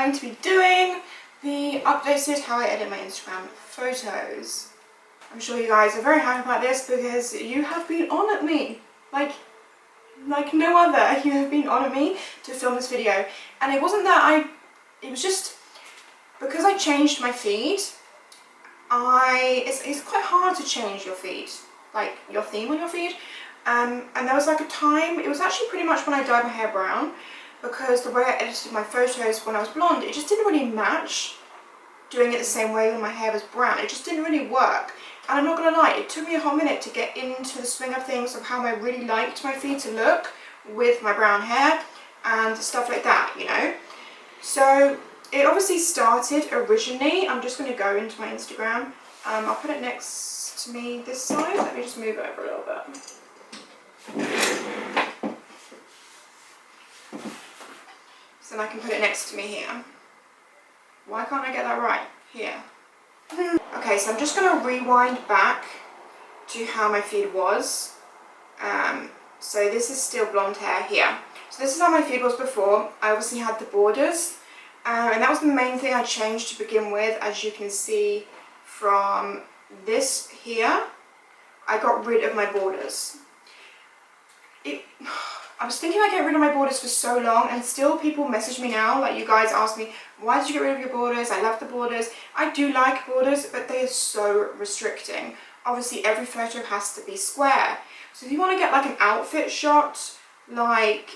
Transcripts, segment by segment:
going to be doing the updated how I edit my Instagram photos. I'm sure you guys are very happy about this because you have been on at me. Like no other. You have been on at me to film this video. And it wasn't that it was just because I changed my feed. It's quite hard to change your feed, like your theme on your feed. And there was like a time, it was actually pretty much when I dyed my hair brown, because the way I edited my photos when I was blonde, it just didn't really match doing it the same way when my hair was brown. It just didn't really work. And I'm not gonna lie, it took me a whole minute to get into the swing of things of how I really liked my feed to look with my brown hair and stuff like that, you know. So it obviously started originally, I'm just going to go into my Instagram. I'll put it next to me this side. Let me just move it over a little bit. So then I can put it next to me here. Why can't I get that right? Here. Okay, so I'm just going to rewind back to how my feed was. So this is still blonde hair here. So this is how my feed was before. I obviously had the borders. And that was the main thing I changed to begin with. As you can see from this here, I got rid of my borders. I was thinking I get rid of my borders for so long, and still people message me now, like you guys ask me, why did you get rid of your borders? I love the borders. I do like borders, but they are so restricting. Obviously every photo has to be square. So if you want to get like an outfit shot, like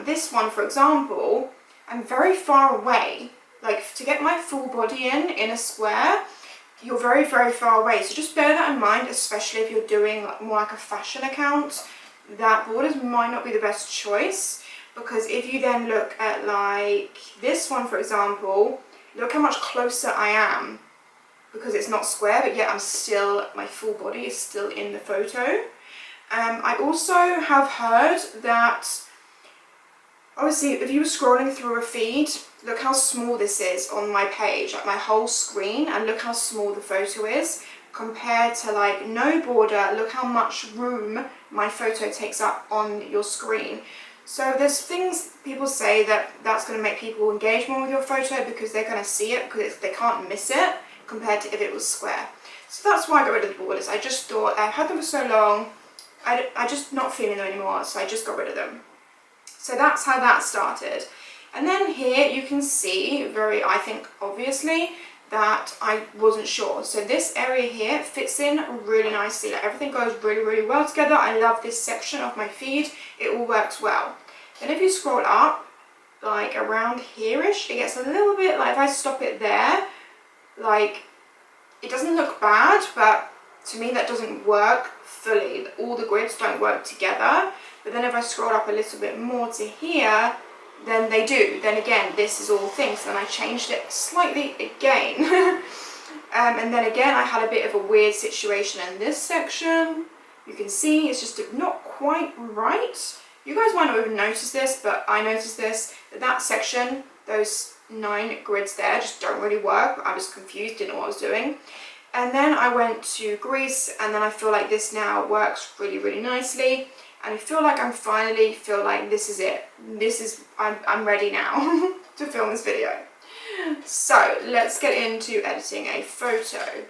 this one for example, I'm very far away. Like to get my full body in a square, you're very, very far away. So just bear that in mind, especially if you're doing more like a fashion account, that borders might not be the best choice. Because if you then look at like this one, for example, look how much closer I am, because it's not square, but yet I'm still, my full body is still in the photo. I also have heard that obviously, if you were scrolling through a feed, look how small this is on my page, like my whole screen, and look how small the photo is compared to like no border. Look how much room my photo takes up on your screen. So there's things people say that's going to make people engage more with your photo because they're going to see it, because they can't miss it compared to if it was square. So that's why I got rid of the borders. I just thought I've had them for so long, I just not feeling them anymore, so I just got rid of them. So that's how that started. And then here you can see very, I think obviously, that I wasn't sure. So this area here fits in really nicely. Like everything goes really, really well together. I love this section of my feed. It all works well. Then if you scroll up, like around here-ish, it gets a little bit, like if I stop it there, like it doesn't look bad, but to me that doesn't work fully. All the grids don't work together. But then if I scroll up a little bit more to here, then they do. Then again, this is all things. Then I changed it slightly again. And then again, I had a bit of a weird situation in this section. You can see it's just not quite right. You guys might not even notice this, but I noticed this. That section, those 9 grids there just don't really work. I was confused, didn't know what I was doing. And then I went to Greece, and then I feel like this now works really, really nicely. And I feel like I'm finally feel like this is it. I'm ready now to film this video. So let's get into editing a photo.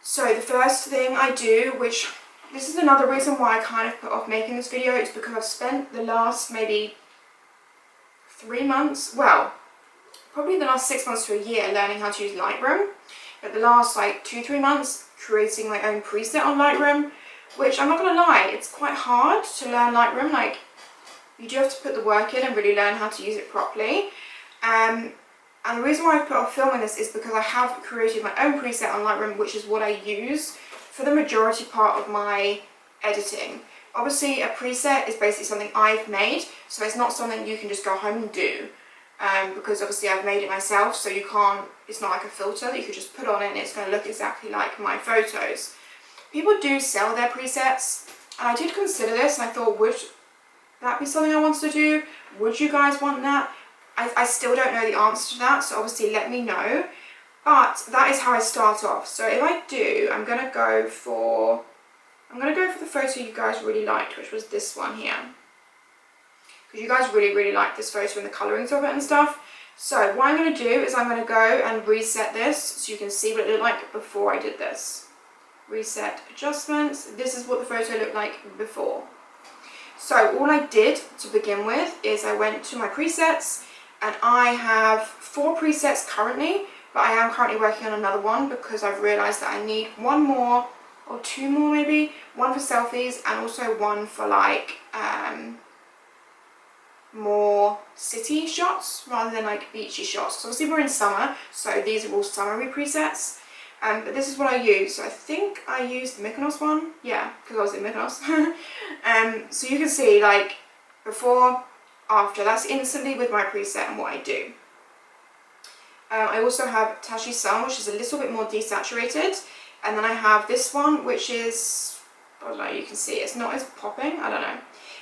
So the first thing I do, which this is another reason why I kind of put off making this video, is because I've spent the last maybe 3 months, well, probably the last 6 months to a year learning how to use Lightroom. But the last like 2-3 months creating my own preset on Lightroom, which I'm not going to lie, it's quite hard to learn Lightroom. Like, you do have to put the work in and really learn how to use it properly. And the reason why I put off filming this is because I have created my own preset on Lightroom, which is what I use for the majority part of my editing. Obviously, a preset is basically something I've made, so it's not something you can just go home and do. Because obviously I've made it myself, so you can't, it's not like a filter that you could just put on it and it's going to look exactly like my photos. People do sell their presets, and I did consider this, and I thought, would that be something I wanted to do? Would you guys want that? I still don't know the answer to that, so obviously let me know. But that is how I start off. So if I do, I'm gonna go for the photo you guys really liked, which was this one here. because you guys really like this photo and the colourings of it and stuff. So what I'm going to do is I'm going to go and reset this so you can see what it looked like before I did this. Reset adjustments. This is what the photo looked like before. So all I did to begin with is I went to my presets, and I have 4 presets currently, but I am currently working on another one because I've realised that I need 1 more or 2 more maybe. 1 for selfies and also 1 for like more city shots rather than like beachy shots. So obviously we're in summer, so these are all summery presets. But this is what I use. So I think I used the Mykonos one. Yeah, because I was in Mykonos. So you can see like before, after. That's instantly with my preset and what I do. I also have Tashie Sun, which is a little bit more desaturated. And then I have this one, which is, I don't know, you can see it's not as popping, I don't know.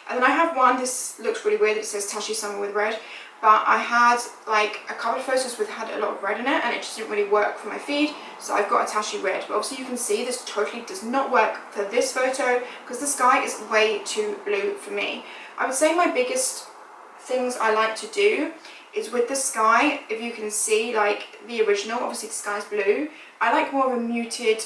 And then I have one, this looks really weird, it says Tashie Summer with red. But I had like a couple of photos with had a lot of red in it, and it just didn't really work for my feed. So I've got a Tashie red. But obviously you can see this totally does not work for this photo because the sky is way too blue for me. I would say my biggest things I like to do is with the sky, if you can see like the original, obviously the sky's blue, I like more of a muted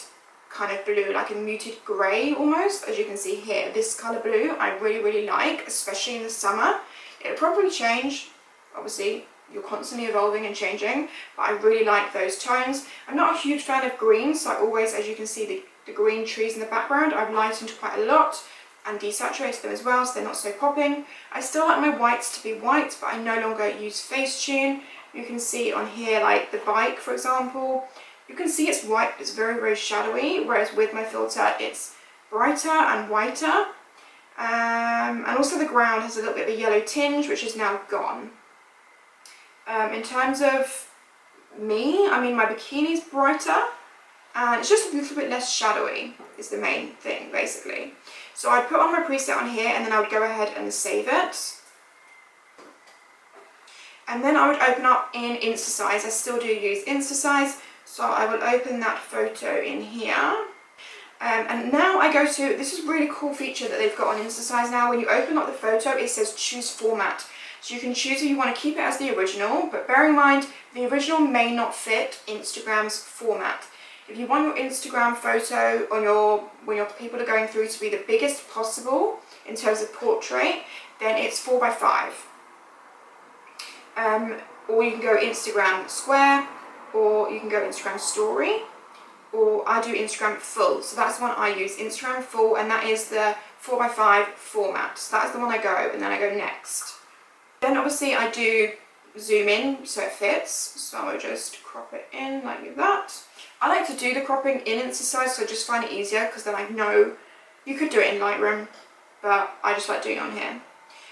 kind of blue, like a muted grey almost, as you can see here. This colour blue I really like, especially in the summer. It'll probably change, obviously you're constantly evolving and changing, but I really like those tones. I'm not a huge fan of green, so I always, as you can see the green trees in the background, I've lightened quite a lot and desaturated them as well, so they're not so popping. I still like my whites to be white, but I no longer use Facetune. You can see on here, like the bike, for example, you can see it's white, but it's very shadowy, whereas with my filter, it's brighter and whiter. And also the ground has a little bit of a yellow tinge, which is now gone. In terms of me, I mean, my bikini's brighter, and it's just a little bit less shadowy is the main thing, basically. So I'd put on my preset on here, and then I would go ahead and save it. And then I would open up in Instasize. I still do use Instasize, so I will open that photo in here. And now I go to, this is a really cool feature that they've got on Instasize now. When you open up the photo, it says choose format. So you can choose if you want to keep it as the original, but bear in mind, the original may not fit Instagram's format. If you want your Instagram photo on when your people are going through to be the biggest possible in terms of portrait, then it's 4x5. Or you can go Instagram square, or you can go Instagram story, or I do Instagram full. So that's the one I use, Instagram full, and that is the 4x5 format. So that's the one I go, and then I go next. Then obviously I do zoom in so it fits, so I'll just crop it in like that. I like to do the cropping in Instasize, so I just find it easier because then I know you could do it in Lightroom, but I just like doing it on here.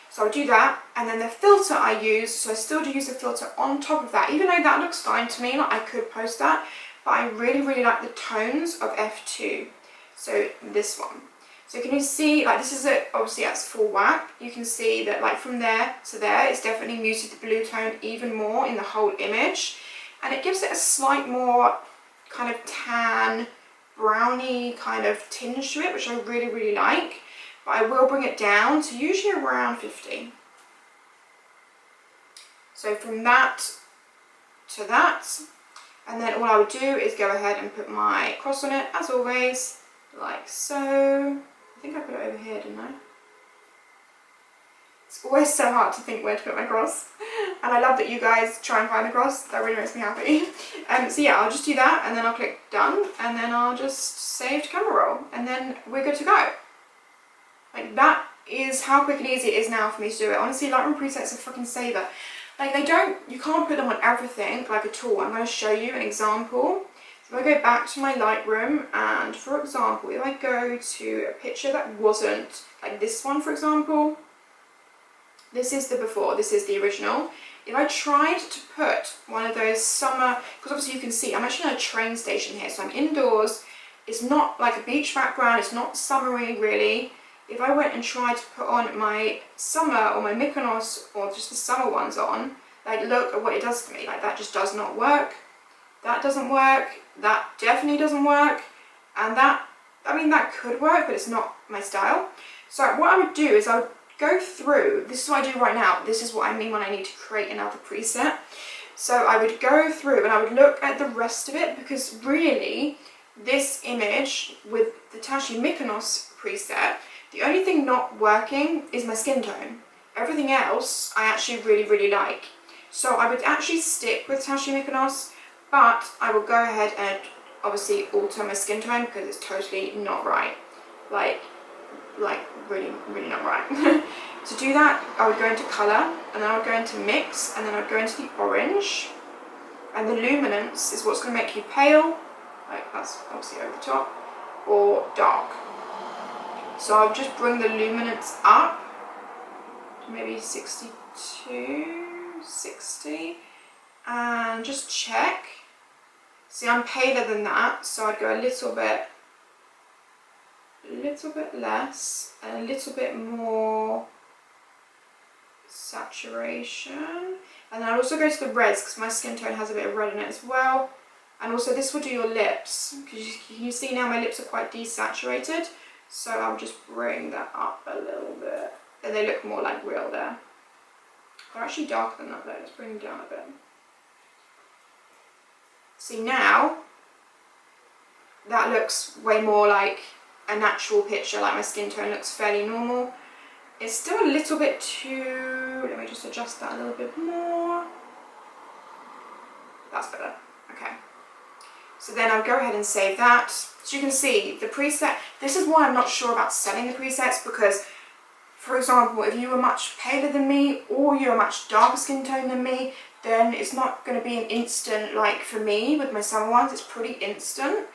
So I'll do that, and then the filter I use, so I still do use the filter on top of that, even though that looks fine to me, like I could post that, but I really like the tones of F2, so this one. So can you see, like this is obviously that's full whack, you can see that like from there to there, it's definitely muted the blue tone even more in the whole image, and it gives it a slight more kind of tan, browny kind of tinge to it, which I really like. But I will bring it down to usually around 50. So from that to that, and then all I would do is go ahead and put my cross on it, as always, like so. I think I put it over here, didn't I? It's always so hard to think where to put my cross, and I love that you guys try and find the cross. That really makes me happy. So yeah, I'll just do that, and then I'll click done, and then I'll just save to camera roll, and then we're good to go. Like that is how quick and easy it is now for me to do it. Honestly, Lightroom presets are fucking saver. Like you can't put them on everything like at all. I'm going to show you an example. So if I go back to my Lightroom, and for example, if I go to a picture that wasn't like this one, for example, this is the before, this is the original. If I tried to put one of those summer, because obviously you can see I'm actually in a train station here, so I'm indoors. It's not like a beach background, it's not summery really. If I went and tried to put on my summer or my Mykonos or just the summer ones on, like look at what it does to me. Like that just does not work. That doesn't work. That definitely doesn't work. And that, I mean that could work, but it's not my style. So what I would do is I would go through, this is what I do right now, this is what I mean when I need to create another preset. So I would go through and I would look at the rest of it, because really this image with the Tashie Mykonos preset, the only thing not working is my skin tone. Everything else I actually really like. So I would actually stick with Tashie Mykonos, but I will go ahead and obviously alter my skin tone because it's totally not right. Like really not right. To do that, I would go into colour, and then I would go into mix, and then I would go into the orange. And the luminance is what's going to make you pale, like that's obviously over the top, or dark. So I'll just bring the luminance up to maybe 62, 60, and just check. See, I'm paler than that, so I'd go a little bit less, and a little bit more saturation. And then I'll also go to the reds because my skin tone has a bit of red in it as well. And also this will do your lips, because you see now my lips are quite desaturated, so I'll just bring that up a little bit, and they look more like real there. They're actually darker than that though. Let's bring them down a bit. See, now that looks way more like a natural picture, like my skin tone looks fairly normal. It's still a little bit too, let me just adjust that a little bit more. That's better, okay. So then I'll go ahead and save that. So you can see the preset, this is why I'm not sure about setting the presets, because for example, if you were much paler than me or you're a much darker skin tone than me, then it's not going to be an instant, like for me with my summer ones, it's pretty instant.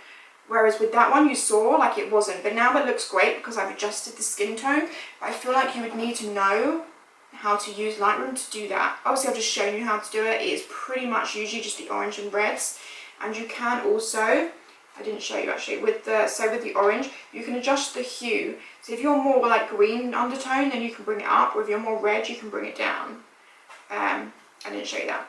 Whereas with that one you saw like it wasn't, but now it looks great because I've adjusted the skin tone. But I feel like you would need to know how to use Lightroom to do that. Obviously I've just shown you how to do it. It is pretty much usually just the orange and reds, and you can also, I didn't show you actually, with the orange you can adjust the hue. So if you're more like green undertone, then you can bring it up, or if you're more red you can bring it down. I didn't show you that.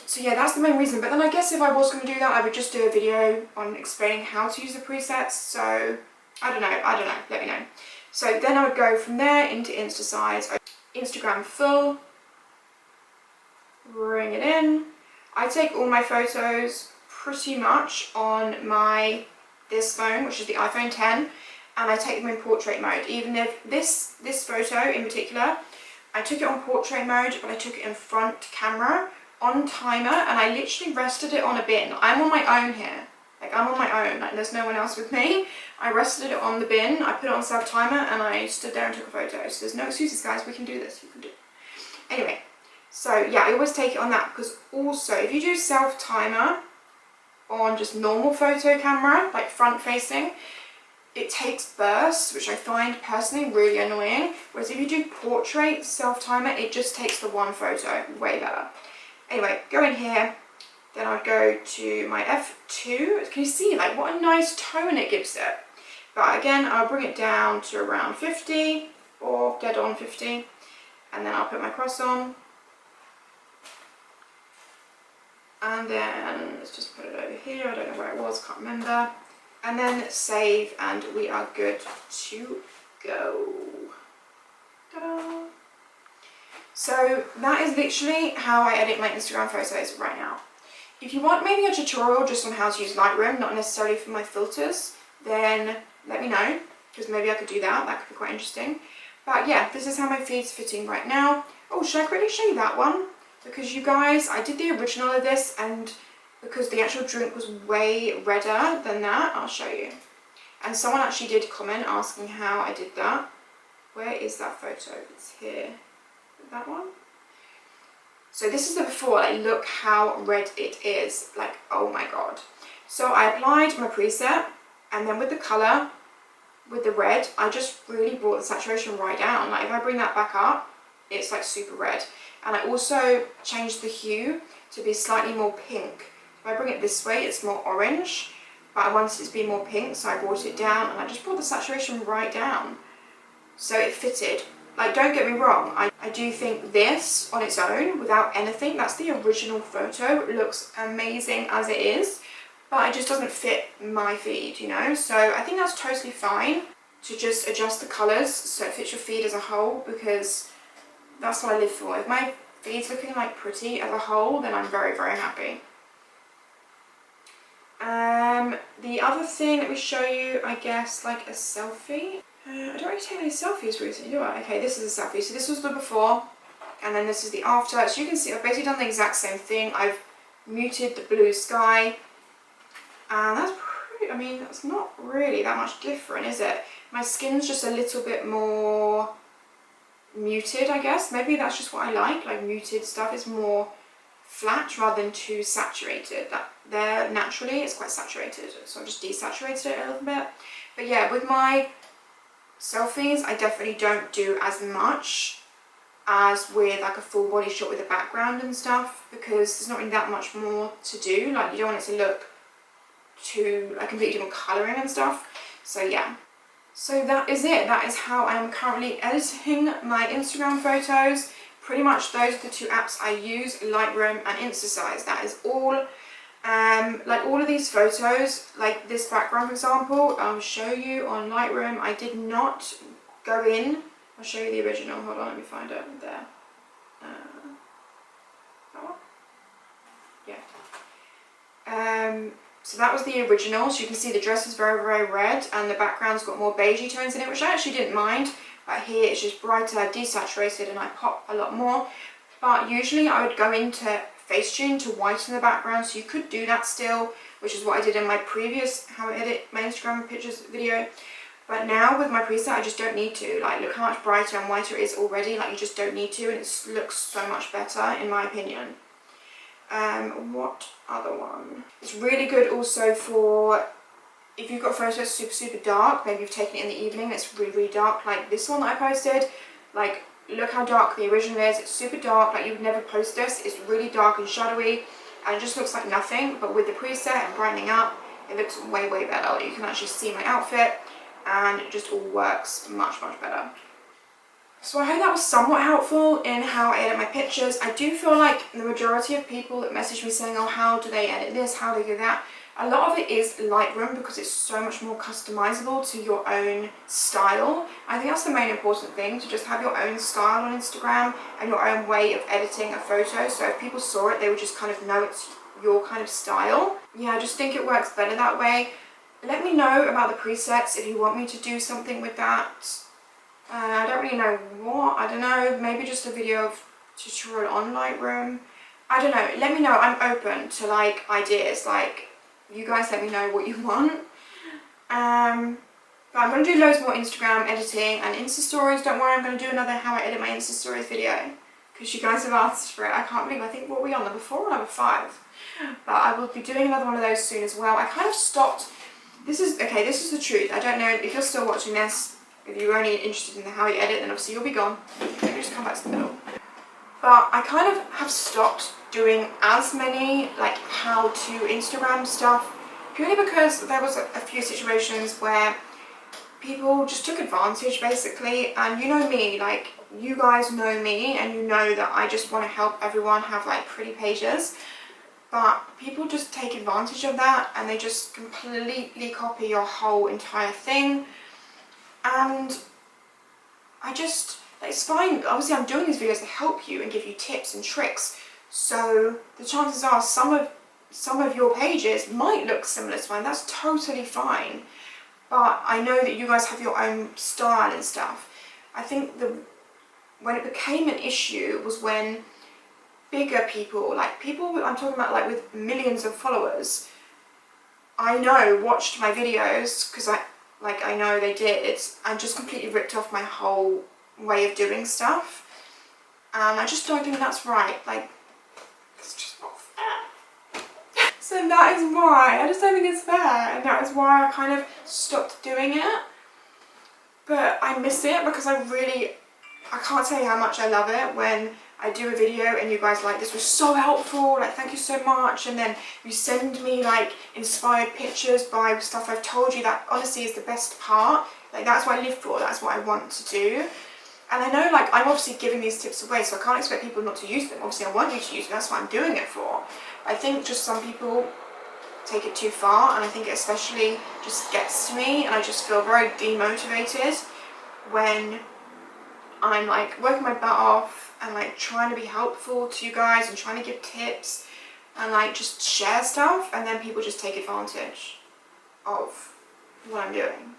So yeah, that's the main reason. But then I guess if I was going to do that, I would just do a video on explaining how to use the presets. So I don't know, let me know. So then I would go from there into Insta size, Instagram full, bring it in. I take all my photos pretty much on this phone, which is the iPhone 10, and I take them in portrait mode. Even if this photo in particular, I took it on portrait mode, but I took it in front camera on timer, and I literally rested it on a bin. I'm on my own here. Like, I'm on my own. Like, there's no one else with me. I rested it on the bin, I put it on self timer, and I stood there and took a photo. So there's no excuses, guys. We can do this. You can do it. Anyway, so yeah, I always take it on that, because also if you do self timer on just normal photo camera, like front facing, it takes bursts, which I find personally really annoying. Whereas if you do portrait self-timer, it just takes the one photo, way better. Anyway, go in here, then I'd go to my f2. Can you see like what a nice tone it gives it? But again, I'll bring it down to around 50 or dead on 50, and then I'll put my cross on. And then let's just put it over here. I don't know where it was, can't remember. And then save, and we are good to go. Ta-da! So that is literally how I edit my Instagram photos right now. If you want maybe a tutorial just on how to use Lightroom, not necessarily for my filters, then let me know, because maybe I could do that. That could be quite interesting. But yeah, this is how my feed's fitting right now. Oh, should I quickly show you that one? Because you guys, I did the original of this, and because the actual drink was way redder than that, I'll show you. And someone actually did comment asking how I did that. Where is that photo? It's here. That one? So this is the before, like look how red it is. Like, oh my god. So I applied my preset, and then with the colour, with the red, I just really brought the saturation right down. Like if I bring that back up, it's like super red. And I also changed the hue to be slightly more pink. If I bring it this way, it's more orange, but I wanted it to be more pink, so I brought it down, and I just brought the saturation right down. So it fitted. Like, don't get me wrong, I do think this on its own, without anything, that's the original photo. It looks amazing as it is, but it just doesn't fit my feed, you know? So I think that's totally fine. to just adjust the colours so it fits your feed as a whole, because that's what I live for. If my feed's looking like pretty as a whole, then I'm very, very happy. The other thing, let me show you, I guess, like a selfie. I don't really take any selfies recently, do I? Okay, this is a selfie. So this was the before, and then this is the after. So you can see I've basically done the exact same thing. I've muted the blue sky, and that's pretty, I mean, that's not really that much different, is it? My skin's just a little bit more muted, I guess. Maybe that's just what I like muted stuff is more flat rather than too saturated. That there naturally it's quite saturated, so I just desaturated it a little bit. But yeah, with my selfies I definitely don't do as much as with like a full body shot with a background and stuff, because there's not really that much more to do. Like, you don't want it to look too like completely different colouring and stuff. So yeah, so that is it. That is how I am currently editing my Instagram photos. Pretty much those are the two apps I use, Lightroom and Instasize. That is all. Like all of these photos, like this background for example, I'll show you on Lightroom. I did not go in. I'll show you the original. Hold on, let me find it there. That one? Yeah. So that was the original. So you can see the dress is very, very red, and the background's got more beigey tones in it, which I actually didn't mind. But here it's just brighter, desaturated, and I pop a lot more. But usually I would go into Facetune to whiten the background, so you could do that still, which is what I did in my previous how I edit my Instagram pictures video. But now with my preset I just don't need to. Like, look how much brighter and whiter it is already. Like, you just don't need to, and it looks so much better in my opinion. What other one? It's really good also for if you've got photos super, super dark, maybe you've taken it in the evening, it's really, really dark, like this one that I posted. Like, look how dark the original is. It's super dark, like you would never post this. It's really dark and shadowy, and it just looks like nothing. But with the preset and brightening up, it looks way, way better. Like, you can actually see my outfit, and it just all works much, much better. So I hope that was somewhat helpful in how I edit my pictures. I do feel like the majority of people that message me saying, oh, how do they edit this, how do they do that, a lot of it is Lightroom, because it's so much more customizable to your own style. I think that's the main important thing, to just have your own style on Instagram and your own way of editing a photo. So if people saw it, they would just kind of know it's your kind of style. Yeah, I just think it works better that way. Let me know about the presets if you want me to do something with that. I don't really know what. I don't know, maybe just a video of tutorial on Lightroom. I don't know. Let me know. I'm open to like ideas. Like, you guys let me know what you want. But I'm going to do loads more Instagram editing and Insta stories. Don't worry, I'm going to do another how I edit my Insta stories video, because you guys have asked for it. I can't believe, I think, what were we on, number 4 or number 5? But I will be doing another one of those soon as well. I kind of stopped. This is the truth. I don't know if you're still watching this. If you're only interested in how you edit, then obviously you'll be gone. Let me just come back to the middle. But I kind of have stopped doing as many like how to Instagram stuff, purely because there was a few situations where people just took advantage basically. And you know me, like, you guys know me, and you know that I just want to help everyone have like pretty pages. But people just take advantage of that, and they just completely copy your whole entire thing. And I just, it's fine. Obviously I'm doing these videos to help you and give you tips and tricks. So the chances are some of your pages might look similar to mine. That's totally fine. But I know that you guys have your own style and stuff. I think when it became an issue was when bigger people, like people I'm talking about like with millions of followers, I know watched my videos, because I know they did, and just completely ripped off my whole way of doing stuff. And I just don't think that's right. Like, it's just not fair. So that is why, I just don't think it's fair, and that is why I kind of stopped doing it. But I miss it, because I can't tell you how much I love it when I do a video and you guys are like, this was so helpful, like, thank you so much, and then you send me like inspired pictures by stuff I've told you. That honestly is the best part. Like, that's what I live for, that's what I want to do. And I know, like, I'm obviously giving these tips away, so I can't expect people not to use them. Obviously I want you to use them, that's what I'm doing it for. I think just some people take it too far, and I think it especially just gets to me, and I just feel very demotivated when I'm like working my butt off and like trying to be helpful to you guys and trying to give tips and like just share stuff, and then people just take advantage of what I'm doing.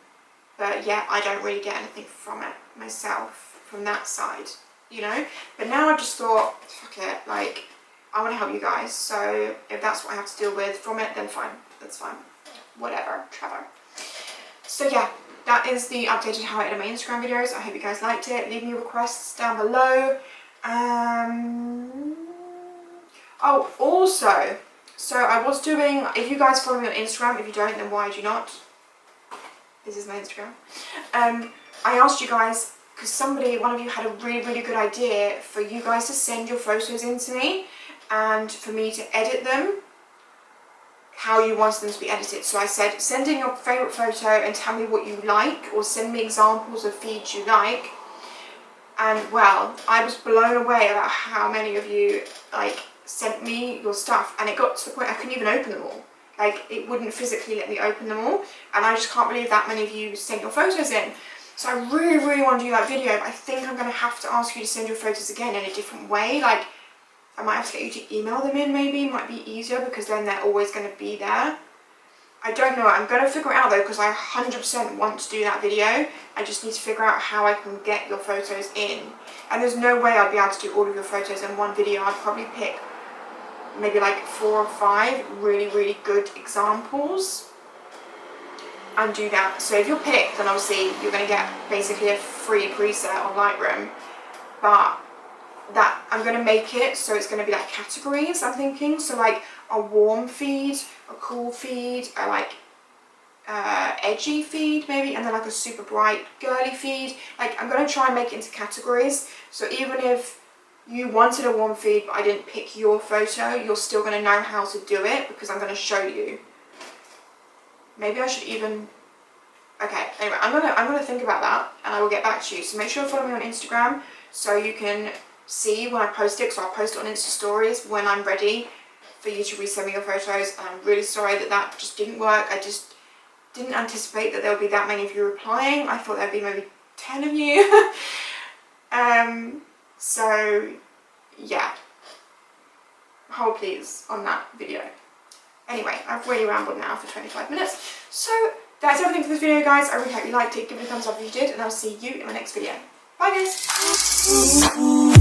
But yeah, I don't really get anything from it myself, from that side, you know. But now I just thought, fuck it, like I want to help you guys, so if that's what I have to deal with from it, then fine, that's fine, whatever, Trevor. So yeah, that is the updated how I edit my Instagram videos. I hope you guys liked it. Leave me requests down below. Oh, also, so I was doing, if you guys follow me on Instagram, if you don't, then why do you not? This is my Instagram. I asked you guys, because one of you had a really good idea for you guys to send your photos in to me and for me to edit them how you wanted them to be edited. So I said, send in your favourite photo and tell me what you like, or send me examples of feeds you like. And well, I was blown away about how many of you like sent me your stuff, and it got to the point I couldn't even open them all. Like, it wouldn't physically let me open them all, and I just can't believe that many of you sent your photos in. So I really want to do that video, but I think I'm going to have to ask you to send your photos again in a different way. Like, I might have to get you to email them in, maybe. It might be easier, because then they're always going to be there. I don't know. I'm going to figure it out, though, because I 100% want to do that video. I just need to figure out how I can get your photos in. And there's no way I'd be able to do all of your photos in one video. I'd probably pick maybe like 4 or 5 really good examples and do that. So if you're picked, then obviously you're going to get basically a free preset on Lightroom. But that I'm going to make it so it's going to be like categories, I'm thinking. So like a warm feed, a cool feed, a like edgy feed maybe, and then like a super bright girly feed. Like, I'm going to try and make it into categories, so even if you wanted a warm feed but I didn't pick your photo, you're still going to know how to do it, because I'm going to show you. Maybe I should even, okay, anyway, I'm gonna think about that, and I will get back to you. So make sure you follow me on Instagram so you can see when I post it, so I'll post it on Insta stories when I'm ready for you to resend me your photos. And I'm really sorry that just didn't work. I just didn't anticipate that there would be that many of you replying. I thought there'd be maybe 10 of you. So yeah, hold please on that video. Anyway, I've really rambled now for 25 minutes. So that's everything for this video, guys. I really hope you liked it. Give it a thumbs up if you did, and I'll see you in my next video. Bye, guys.